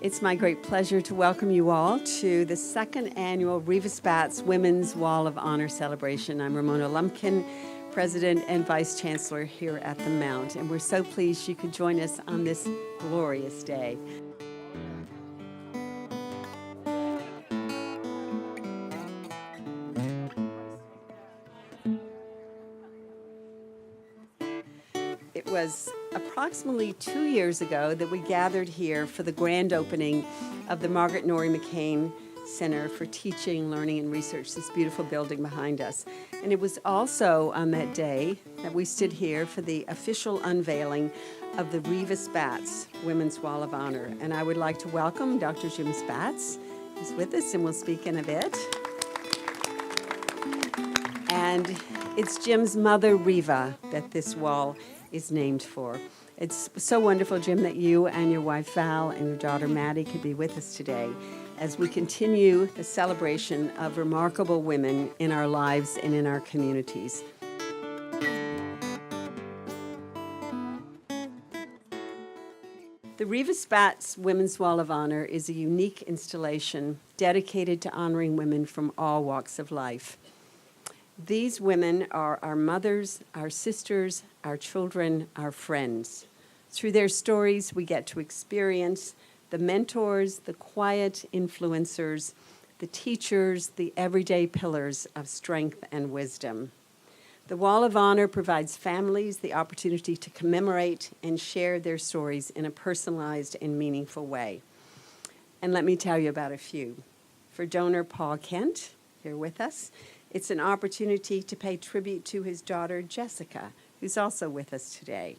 It's my great pleasure to welcome you all to the second annual Riva Spatz Women's Wall of Honor celebration. I'm Ramona Lumpkin, President and Vice Chancellor here at the Mount, and we're so pleased you could join us on this glorious day. It was approximately 2 years ago that we gathered here for the grand opening of the Margaret Norrie McCain Center for Teaching, Learning, and Research, this beautiful building behind us. And it was also on that day that we stood here for the official unveiling of the Riva Spatz Women's Wall of Honor. And I would like to welcome Dr. Jim Spatz, who's with us and will speak in a bit. And it's Jim's mother, Riva, that this wall is named for. It's so wonderful, Jim, that you and your wife Val and your daughter Maddie could be with us today as we continue the celebration of remarkable women in our lives and in our communities. The Riva Spatz Women's Wall of Honor is a unique installation dedicated to honoring women from all walks of life. These women are our mothers, our sisters, our children, our friends. Through their stories, we get to experience the mentors, the quiet influencers, the teachers, the everyday pillars of strength and wisdom. The Wall of Honor provides families the opportunity to commemorate and share their stories in a personalized and meaningful way. And let me tell you about a few. For donor Paul Kent, here with us, it's an opportunity to pay tribute to his daughter, Jessica, who's also with us today,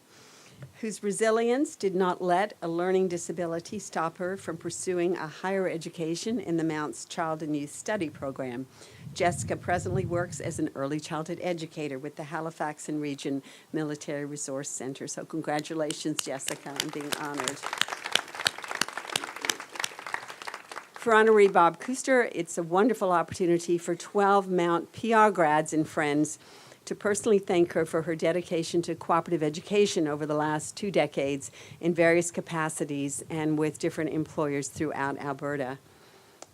whose resilience did not let a learning disability stop her from pursuing a higher education in the Mount's Child and Youth Study Program. Jessica presently works as an early childhood educator with the Halifax and Region Military Resource Center. So congratulations, Jessica, on being honored. For honoree Bob Kuster, it's a wonderful opportunity for 12 Mount PR grads and friends to personally thank her for her dedication to cooperative education over the last 2 decades in various capacities and with different employers throughout Alberta.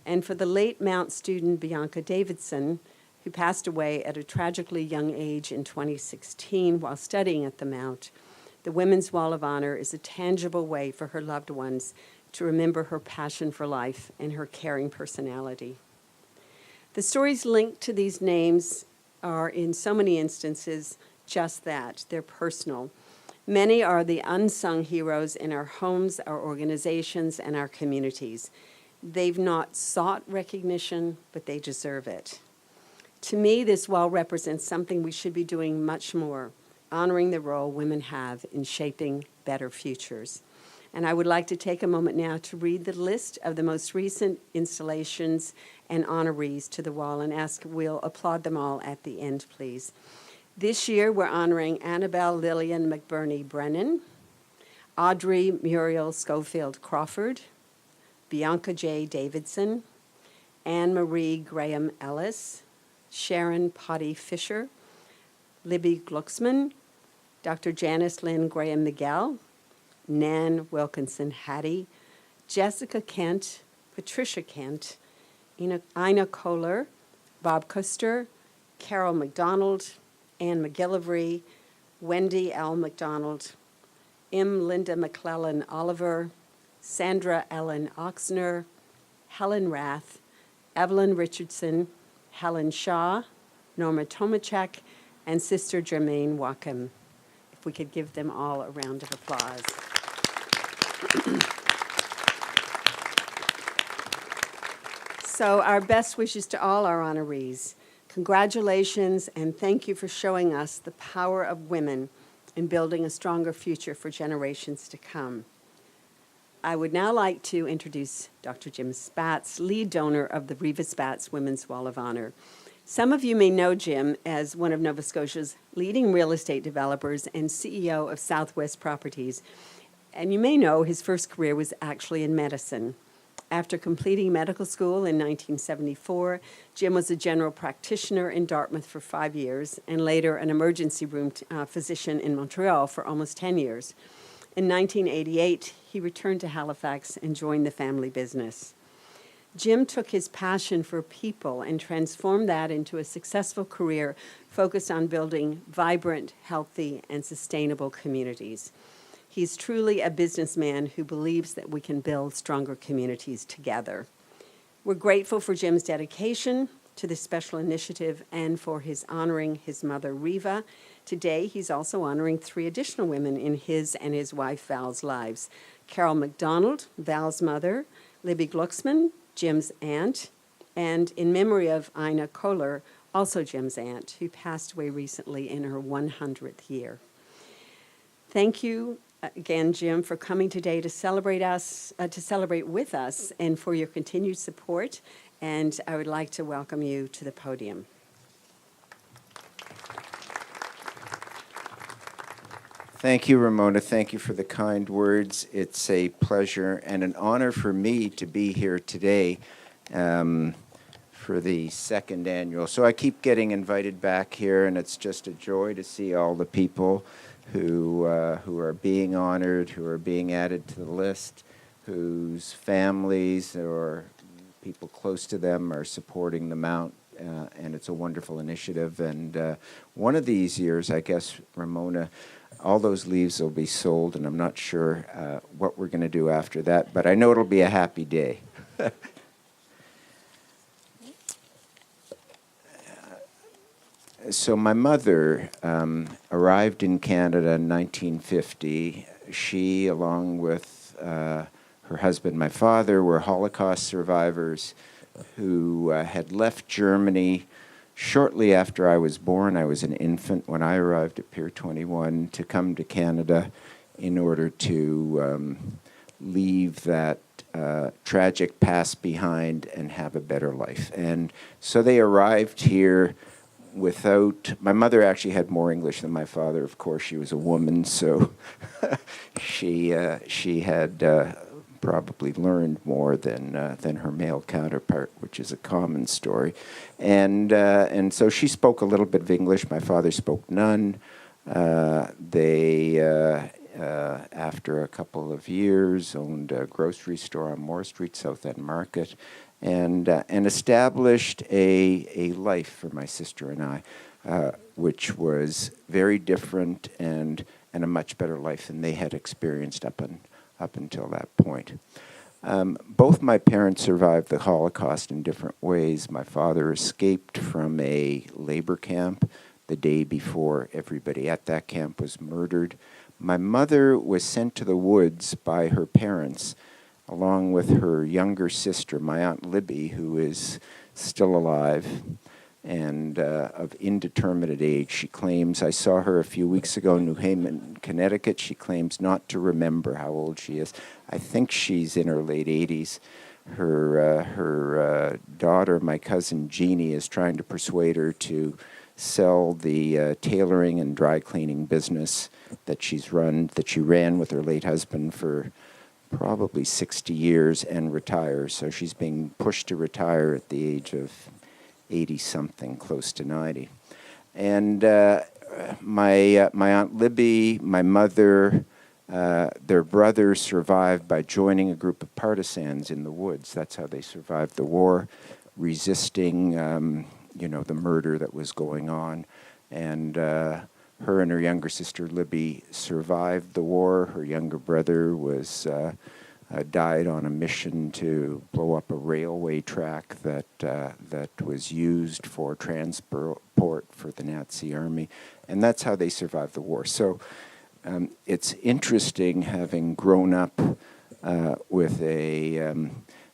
And for the late Mount student Bianca Davidson, who passed away at a tragically young age in 2016 while studying at the Mount, the Women's Wall of Honor is a tangible way for her loved ones to remember her passion for life and her caring personality. The stories linked to these names are, in so many instances, just that. They're personal. Many are the unsung heroes in our homes, our organizations, and our communities. They've not sought recognition, but they deserve it. To me, this wall represents something we should be doing much more, honoring the role women have in shaping better futures. And I would like to take a moment now to read the list of the most recent installations and honorees to the wall and ask we'll applaud them all at the end, please. This year, we're honoring Annabelle Lillian McBurney Brennan, Audrey Muriel Schofield Crawford, Bianca J. Davidson, Anne Marie Graham Ellis, Sharon Potty Fisher, Libby Glucksman, Dr. Janice Lynn Graham Miguel, Nan Wilkinson Hattie, Jessica Kent, Patricia Kent, Ina Kohler, Bob Kuster, Carol McDonald, Anne McGillivray, Wendy L. McDonald, M. Linda McClellan Oliver, Sandra Ellen Oxner, Helen Rath, Evelyn Richardson, Helen Shaw, Norma Tomachek, and Sister Germaine Wackham. If we could give them all a round of applause. So our best wishes to all our honorees. Congratulations and thank you for showing us the power of women in building a stronger future for generations to come. I would now like to introduce Dr. Jim Spatz, lead donor of the Riva Spatz Women's Wall of Honor. Some of you may know Jim as one of Nova Scotia's leading real estate developers and CEO of Southwest Properties. And you may know his first career was actually in medicine. After completing medical school in 1974, Jim was a general practitioner in Dartmouth for 5 years and later an emergency room physician in Montreal for almost 10 years. In 1988, he returned to Halifax and joined the family business. Jim took his passion for people and transformed that into a successful career focused on building vibrant, healthy, and sustainable communities. He's truly a businessman who believes that we can build stronger communities together. We're grateful for Jim's dedication to this special initiative and for his honoring his mother, Riva. Today, he's also honoring 3 additional women in his and his wife, Val's lives. Carol McDonald, Val's mother, Libby Glucksman, Jim's aunt, and in memory of Ina Kohler, also Jim's aunt, who passed away recently in her 100th year. Thank you again, Jim, for coming today to celebrate with us, and for your continued support. And I would like to welcome you to the podium. Thank you, Ramona. Thank you for the kind words. It's a pleasure and an honor for me to be here today for the 2nd annual. So I keep getting invited back here, and it's just a joy to see all the people who are being honored, who are being added to the list, whose families or people close to them are supporting the Mount. And it's a wonderful initiative. And one of these years, I guess, Ramona, all those leaves will be sold, and I'm not sure what we're going to do after that, but I know it'll be a happy day. So my mother arrived in Canada in 1950. She, along with her husband, my father, were Holocaust survivors who had left Germany shortly after I was born. I was an infant when I arrived at Pier 21 to come to Canada in order to leave that tragic past behind and have a better life. And so they arrived here without, my mother actually had more English than my father. Of course, she was a woman, so she had probably learned more than her male counterpart, which is a common story. And so she spoke a little bit of English. My father spoke none. They, after a couple of years, owned a grocery store on Moore Street, South End Market, and established a life for my sister and I, which was very different and a much better life than they had experienced up until that point. Both my parents survived the Holocaust in different ways. My father escaped from a labor camp the day before everybody at that camp was murdered. My mother was sent to the woods by her parents, along with her younger sister, my Aunt Libby, who is still alive and of indeterminate age. She claims, I saw her a few weeks ago in New Haven, Connecticut. She claims not to remember how old she is. I think she's in her late 80s. Her daughter, my cousin Jeannie, is trying to persuade her to sell the tailoring and dry cleaning business that she ran with her late husband for probably 60 years and retire. So she's being pushed to retire at the age of 80-something, close to 90. And my Aunt Libby, my mother, their brother survived by joining a group of partisans in the woods. That's how they survived the war, resisting, the murder that was going on. And her and her younger sister Libby survived the war. Her younger brother was died on a mission to blow up a railway track that was used for transport for the Nazi army, and that's how they survived the war. So it's interesting, having grown up with a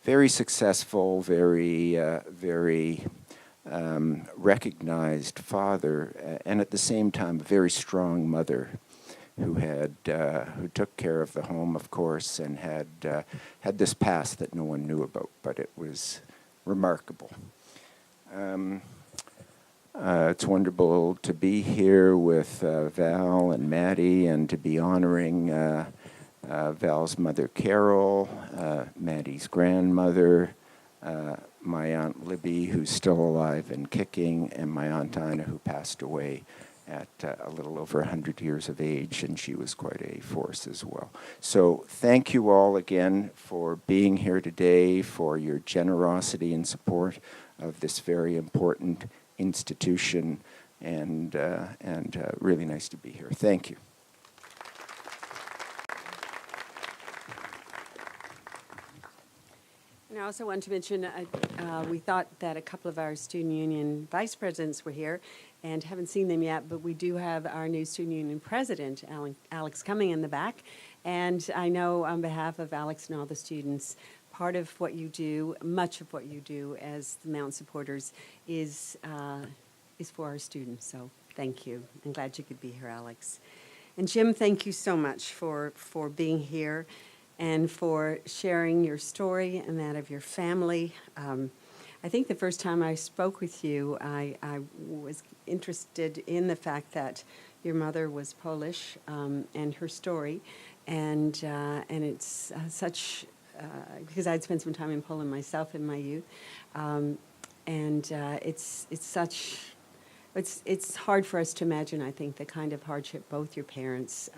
very successful, very recognized father, and at the same time a very strong mother who took care of the home, of course, and had this past that no one knew about, but it was remarkable. It's wonderful to be here with Val and Maddie, and to be honoring Val's mother, Carol, Maddie's grandmother, my Aunt Libby, who's still alive and kicking, and my Aunt Ina, who passed away at a little over 100 years of age, and she was quite a force as well. So thank you all again for being here today, for your generosity and support of this very important institution, and really nice to be here. Thank you. And I also want to mention, we thought that a couple of our student union vice presidents were here, and haven't seen them yet, but we do have our new student union president, Alex, coming in the back. And I know on behalf of Alex and all the students, part of what you do, much of what you do as the Mount supporters is for our students. So thank you. I'm glad you could be here, Alex. And Jim, thank you so much for being here and for sharing your story and that of your family. I think the first time I spoke with you, I was interested in the fact that your mother was Polish and her story, and it's such because I'd spent some time in Poland myself in my youth, it's hard for us to imagine. I think the kind of hardship both your parents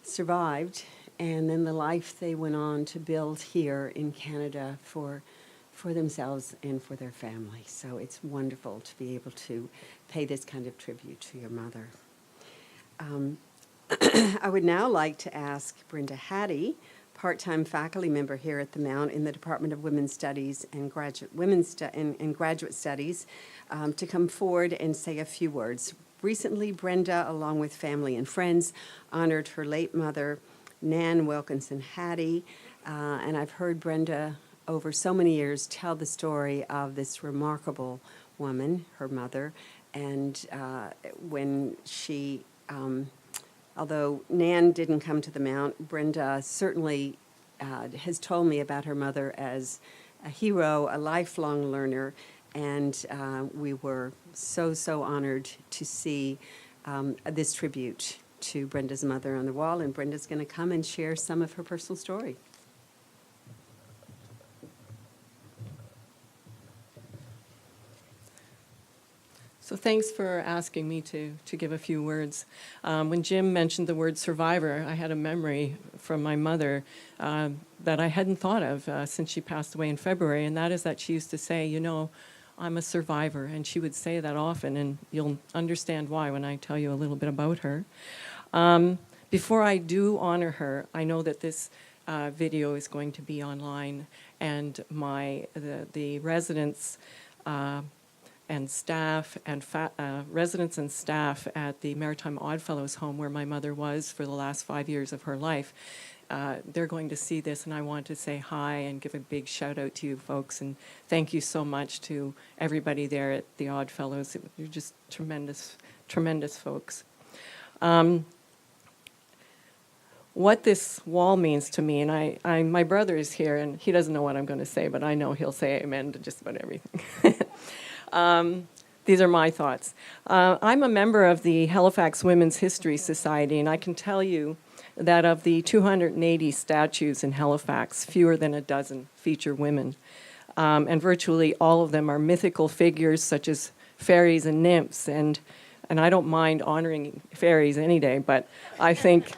survived, and then the life they went on to build here in Canada for themselves and for their family. So it's wonderful to be able to pay this kind of tribute to your mother. I would now like to ask Brenda Hattie, part-time faculty member here at the Mount in the Department of Women's Studies and Graduate Studies, to come forward and say a few words. Recently, Brenda, along with family and friends, honored her late mother, Nan Wilkinson Hattie, and I've heard Brenda over so many years tell the story of this remarkable woman, her mother, and when she, although Nan didn't come to the Mount, Brenda certainly has told me about her mother as a hero, a lifelong learner, and we were so honored to see this tribute to Brenda's mother on the wall, and Brenda's going to come and share some of her personal story. So thanks for asking me to give a few words. When Jim mentioned the word survivor, I had a memory from my mother that I hadn't thought of since she passed away in February, and that is that she used to say, you know, I'm a survivor, and she would say that often, and you'll understand why when I tell you a little bit about her. Before I do honor her, I know that this video is going to be online, and the residents and staff and residents and staff at the Maritime Oddfellows home where my mother was for the last 5 years of her life, they're going to see this, and I want to say hi and give a big shout out to you folks, and thank you so much to everybody there at the Oddfellows. You're just tremendous folks. What this wall means to me, and my brother is here, and he doesn't know what I'm going to say, but I know he'll say amen to just about everything. These are my thoughts. I'm a member of the Halifax Women's History Society, and I can tell you that of the 280 statues in Halifax, fewer than a dozen feature women. And virtually all of them are mythical figures such as fairies and nymphs, and I don't mind honoring fairies any day, but I think,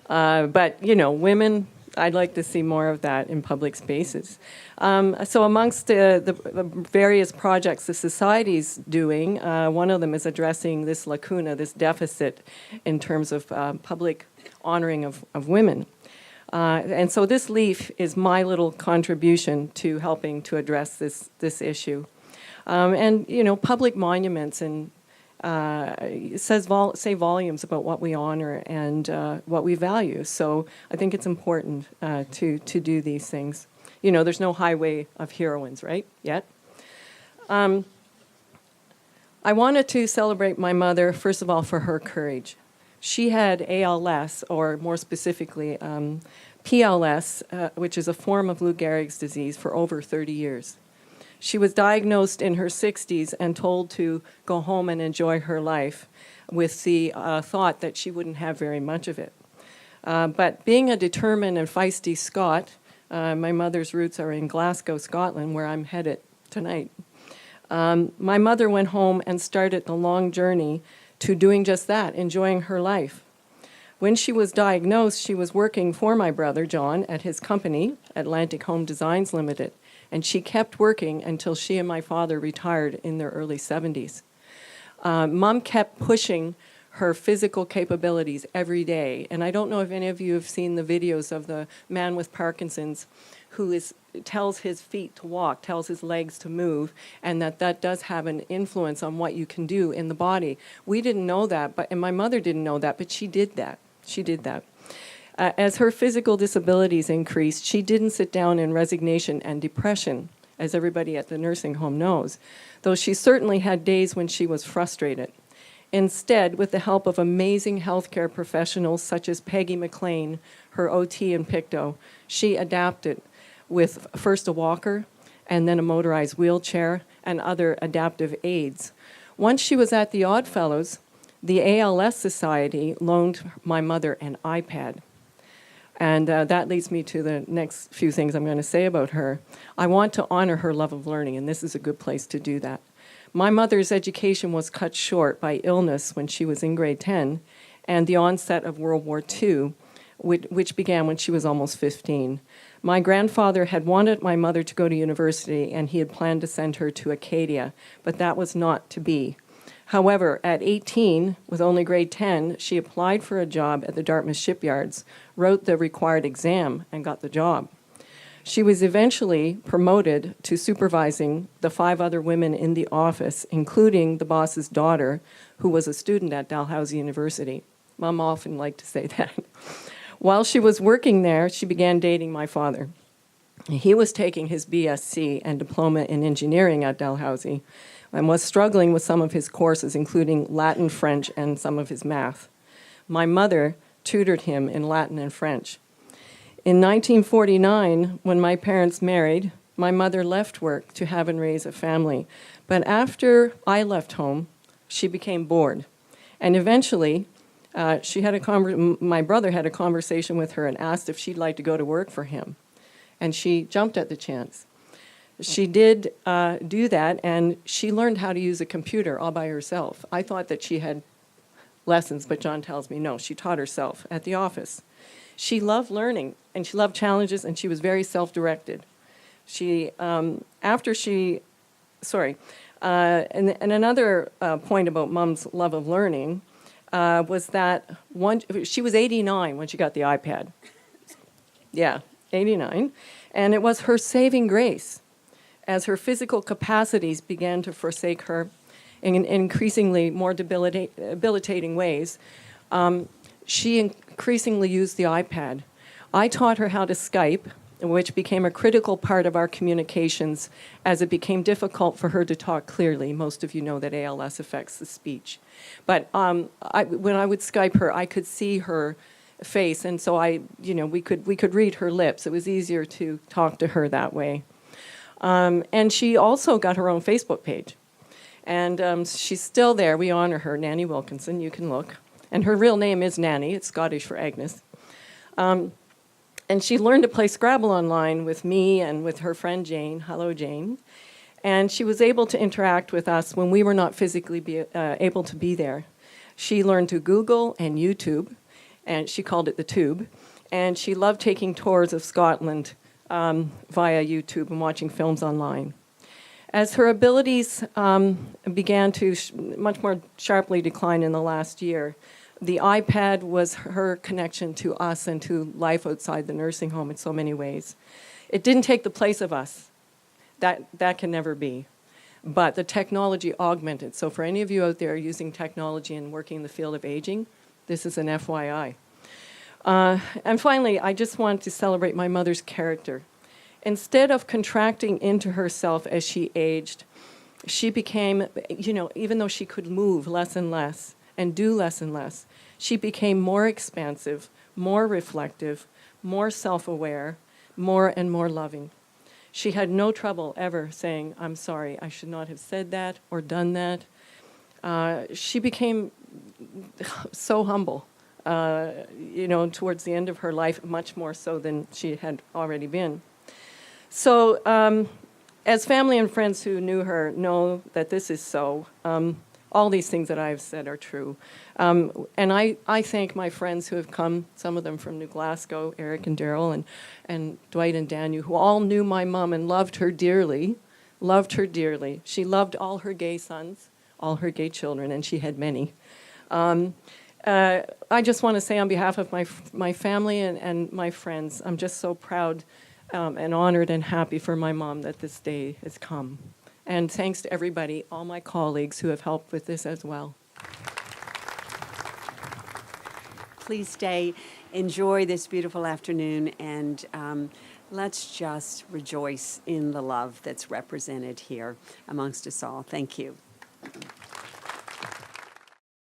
but you know, women, I'd like to see more of that in public spaces. So amongst the various projects the Society's doing, one of them is addressing this lacuna, this deficit in terms of public honoring of women. And so this leaf is my little contribution to helping to address this issue. And, you know, public monuments and say volumes about what we honor and what we value. So I think it's important to do these things. You know, there's no highway of heroines, right, yet. I wanted to celebrate my mother, first of all, for her courage. She had ALS, or more specifically, PLS, which is a form of Lou Gehrig's disease, for over 30 years. She was diagnosed in her 60s and told to go home and enjoy her life with the thought that she wouldn't have very much of it. But being a determined and feisty Scot, my mother's roots are in Glasgow, Scotland, where I'm headed tonight. My mother went home and started the long journey to doing just that, enjoying her life. When she was diagnosed, she was working for my brother, John, at his company, Atlantic Home Designs Limited, and she kept working until she and my father retired in their early 70s. Mom kept pushing her physical capabilities every day, and I don't know if any of you have seen the videos of the man with Parkinson's who tells his feet to walk, tells his legs to move, and that does have an influence on what you can do in the body. We didn't know that, and my mother didn't know that, but she did that. She did that. As her physical disabilities increased, she didn't sit down in resignation and depression, as everybody at the nursing home knows, though she certainly had days when she was frustrated. Instead, with the help of amazing healthcare professionals such as Peggy McLean, her OT in Pictou, she adapted with first a walker and then a motorized wheelchair and other adaptive aids. Once she was at the Oddfellows, the ALS Society loaned my mother an iPad. And that leads me to the next few things I'm going to say about her. I want to honor her love of learning, and this is a good place to do that. My mother's education was cut short by illness when she was in grade 10 and the onset of World War II, which began when she was almost 15. My grandfather had wanted my mother to go to university, and he had planned to send her to Acadia, but that was not to be. However, at 18, with only grade 10, she applied for a job at the Dartmouth shipyards, wrote the required exam, and got the job. She was eventually promoted to supervising the 5 other women in the office, including the boss's daughter, who was a student at Dalhousie University. Mom often liked to say that. While she was working there, she began dating my father. He was taking his BSc and diploma in engineering at Dalhousie and was struggling with some of his courses, including Latin, French, and some of his math. My mother tutored him in Latin and French. In 1949, when my parents married, my mother left work to have and raise a family. But after I left home, she became bored. And eventually, my brother had a conversation with her and asked if she'd like to go to work for him. And she jumped at the chance. She did do that, and she learned how to use a computer all by herself. I thought that she had lessons, but John tells me no, she taught herself at the office. She loved learning, and she loved challenges, and she was very self-directed. And another point about Mom's love of learning was that she was 89 when she got the iPad. Yeah, 89. And it was her saving grace. As her physical capacities began to forsake her in increasingly more debilitating ways, she increasingly used the iPad. I taught her how to Skype, which became a critical part of our communications as it became difficult for her to talk clearly. Most of you know that ALS affects the speech. But when I would Skype her, I could see her face, and so we could read her lips. It was easier to talk to her that way. And she also got her own Facebook page. And she's still there. We honor her, Nanny Wilkinson. You can look. And her real name is Nanny. It's Scottish for Agnes. And she learned to play Scrabble online with me and with her friend Jane. Hello, Jane. And she was able to interact with us when we were not physically able to be there. She learned to Google and YouTube, and she called it the Tube. And she loved taking tours of Scotland via YouTube and watching films online. As her abilities began to much more sharply decline in the last year, the iPad was her connection to us and to life outside the nursing home in so many ways. It didn't take the place of us. That can never be. But the technology augmented. So for any of you out there using technology and working in the field of aging, this is an FYI. And finally, I just want to celebrate my mother's character. Instead of contracting into herself as she aged, she became, even though she could move less and less and do less and less, she became more expansive, more reflective, more self-aware, more and more loving. She had no trouble ever saying, I'm sorry, I should not have said that or done that. She became so humble, towards the end of her life, much more so than she had already been. So as family and friends who knew her know that this is so. All these things that I've said are true. And I thank my friends who have come, some of them from New Glasgow, Eric and Daryl, and Dwight and Daniel, who all knew my mom and loved her dearly, loved her dearly. She loved all her gay sons, all her gay children, and she had many. I just want to say on behalf of my family and my friends, I'm just so proud and honored and happy for my mom that this day has come. And thanks to everybody, all my colleagues who have helped with this as well. Please stay, enjoy this beautiful afternoon, and let's just rejoice in the love that's represented here amongst us all. Thank you.